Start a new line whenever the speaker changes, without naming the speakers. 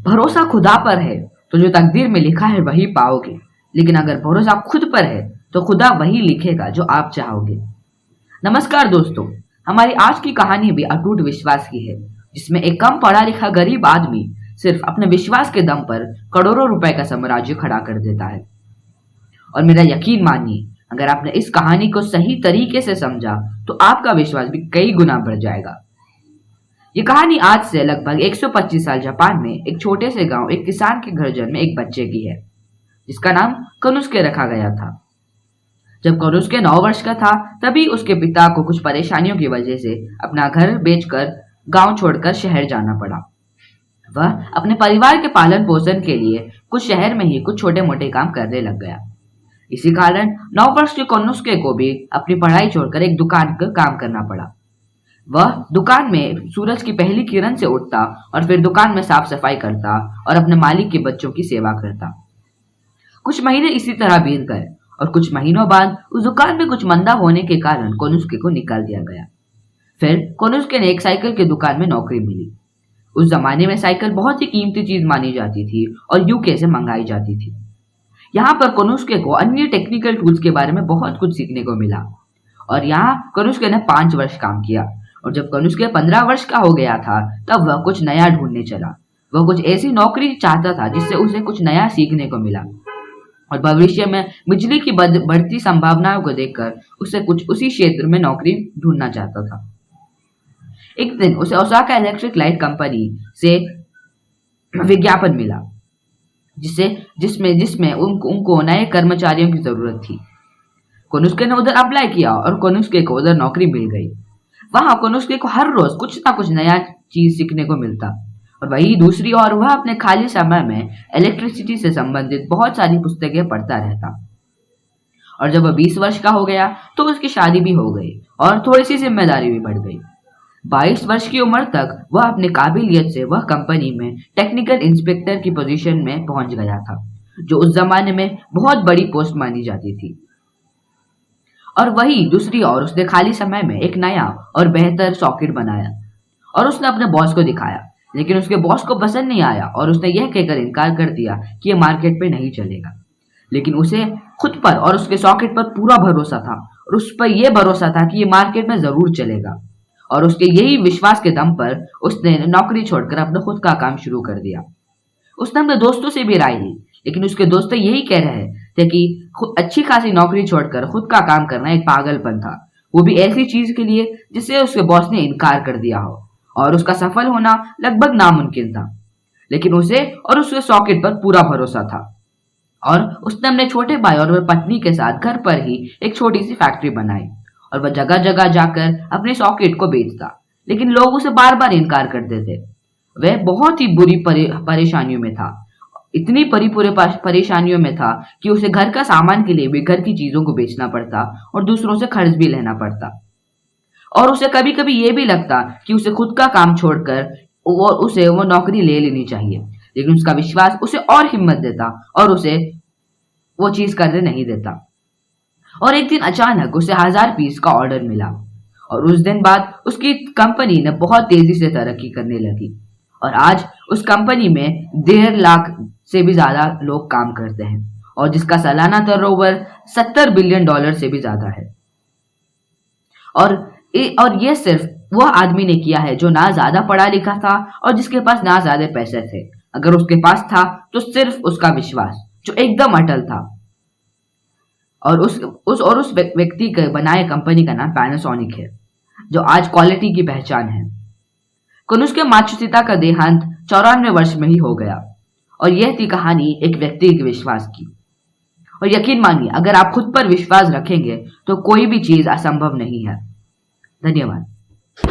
भरोसा खुदा पर है तो जो तकदीर में लिखा है वही पाओगे, लेकिन अगर भरोसा खुद पर है तो खुदा वही लिखेगा जो आप चाहोगे। नमस्कार दोस्तों, हमारी आज की कहानी भी अटूट विश्वास की है, जिसमें एक कम पढ़ा लिखा गरीब आदमी सिर्फ अपने विश्वास के दम पर करोड़ों रुपए का साम्राज्य खड़ा कर देता है। और मेरा यकीन मानिए, अगर आपने इस कहानी को सही तरीके से समझा तो आपका विश्वास भी कई गुना बढ़ जाएगा। ये कहानी आज से लगभग 125 साल जापान में एक छोटे से गांव एक किसान के घर जन्मे एक बच्चे की है, जिसका नाम कोनुस्के रखा गया था। जब कोनुस्के 9 वर्ष का था, तभी उसके पिता को कुछ परेशानियों की वजह से अपना घर बेचकर गांव छोड़कर शहर जाना पड़ा। वह अपने परिवार के पालन पोषण के लिए कुछ शहर में ही कुछ छोटे मोटे काम करने लग गया। इसी कारण 9 वर्ष के कोनुस्के को भी अपनी पढ़ाई छोड़कर एक दुकान का काम करना पड़ा। वह दुकान में सूरज की पहली किरण से उठता और फिर दुकान में साफ सफाई करता और अपने मालिक के बच्चों की सेवा करता। कुछ महीने इसी तरह बीत गए और कुछ महीनों बाद उस दुकान में कुछ मंदा होने के कारण कोनुस्के को निकाल दिया गया। फिर कोनुस्के ने एक साइकिल की दुकान में नौकरी मिली। उस जमाने में साइकिल बहुत ही कीमती चीज मानी जाती थी और यूके से मंगाई जाती थी। यहाँ पर कोनुस्के को अन्य टेक्निकल टूल्स के बारे में बहुत कुछ सीखने को मिला और यहाँ कोनुस्के ने 5 वर्ष काम किया। और जब कोनुस्के 15 वर्ष का हो गया था, तब वह कुछ नया ढूंढने चला। वह कुछ ऐसी नौकरी चाहता था जिससे उसे कुछ नया सीखने को मिला और भविष्य में बिजली की बढ़ती संभावनाओं को देखकर उसे कुछ उसी क्षेत्र में नौकरी ढूंढना चाहता था। एक दिन उसे ओसाका इलेक्ट्रिक लाइट कंपनी से विज्ञापन मिला, जिसमें उनको नए कर्मचारियों की जरूरत थी। कोनुस्के ने उधर अप्लाई किया और कोनुस्के को उधर नौकरी मिल गई। वहां कोनुस्के को हर रोज कुछ ना कुछ नया चीज सीखने को मिलता और वही दूसरी ओर वह अपने खाली समय में इलेक्ट्रिसिटी से संबंधित बहुत सारी पुस्तकें पढ़ता रहता। और जब वह 20 वर्ष का हो गया तो उसकी शादी भी हो गई और थोड़ी सी जिम्मेदारी भी बढ़ गई। 22 वर्ष की उम्र तक वह अपनी काबिलियत से वह कंपनी में टेक्निकल इंस्पेक्टर की पोजीशन में पहुंच गया था, जो उस जमाने में बहुत बड़ी पोस्ट मानी जाती थी। और वही दूसरी ओर उसने खाली समय में एक नया और बेहतर सॉकेट बनाया और उसने अपने बॉस को दिखाया, लेकिन उसके बॉस को पसंद नहीं आया और उसने यह कहकर इनकार कर दिया कि यह मार्केट पे नहीं चलेगा। लेकिन उसे खुद पर और उसके सॉकेट पर पूरा भरोसा था और उस पर यह भरोसा था कि यह मार्केट में जरूर चलेगा। और उसके यही विश्वास के दम पर उसने नौकरी छोड़कर अपना खुद का काम शुरू कर दिया। उसने अपने दोस्तों से भी राय ली, लेकिन उसके दोस्त यही कह रहे थे कि अच्छी खासी नौकरी छोड़कर खुद का काम करना एक पागलपन था, वो भी ऐसी चीज के लिए जिससे उसके बॉस ने इनकार कर दिया हो और उसका सफल होना लगभग नामुमकिन था। लेकिन उसे और उसके सॉकेट पर पूरा भरोसा था और उसने अपने छोटे भाई और पत्नी के साथ घर पर ही एक छोटी सी फैक्ट्री बनाई और वह जगह जगह जाकर अपने सॉकेट को बेचता, लेकिन लोग उसे बार बार इनकार करते थे। वह बहुत ही बुरी परेशानियों में था, इतनी परेशानियों में था कि उसे घर का सामान के लिए भी घर की चीजों को बेचना पड़ता और दूसरों से कर्ज भी लेना पड़ता। और उसे कभी कभी ये भी लगता कि उसे खुद का काम छोड़कर उसे वो नौकरी ले लेनी चाहिए, लेकिन उसका विश्वास उसे और हिम्मत देता और उसे वो चीज करने नहीं देता। और एक दिन अचानक उसे 1000 पीस का ऑर्डर मिला और उस दिन बाद उसकी कंपनी ने बहुत तेजी से तरक्की करने लगी और आज उस कंपनी में 1.5 लाख से भी ज्यादा लोग काम करते हैं और जिसका सालाना टर्नओवर $70 बिलियन से भी ज्यादा है। और ये सिर्फ वह आदमी ने किया है जो ना ज्यादा पढ़ा लिखा था और जिसके पास ना ज्यादा पैसे थे। अगर उसके पास था तो सिर्फ उसका विश्वास जो एकदम अटल था। और उस व्यक्ति के बनाए कंपनी का नाम पैनासोनिक है, जो आज क्वालिटी की पहचान है। कोनुस्के मात्सुशिता का देहांत 94 वर्ष में ही हो गया और यह थी कहानी एक व्यक्ति के विश्वास की। और यकीन मानिए, अगर आप खुद पर विश्वास रखेंगे तो कोई भी चीज असंभव नहीं है। धन्यवाद।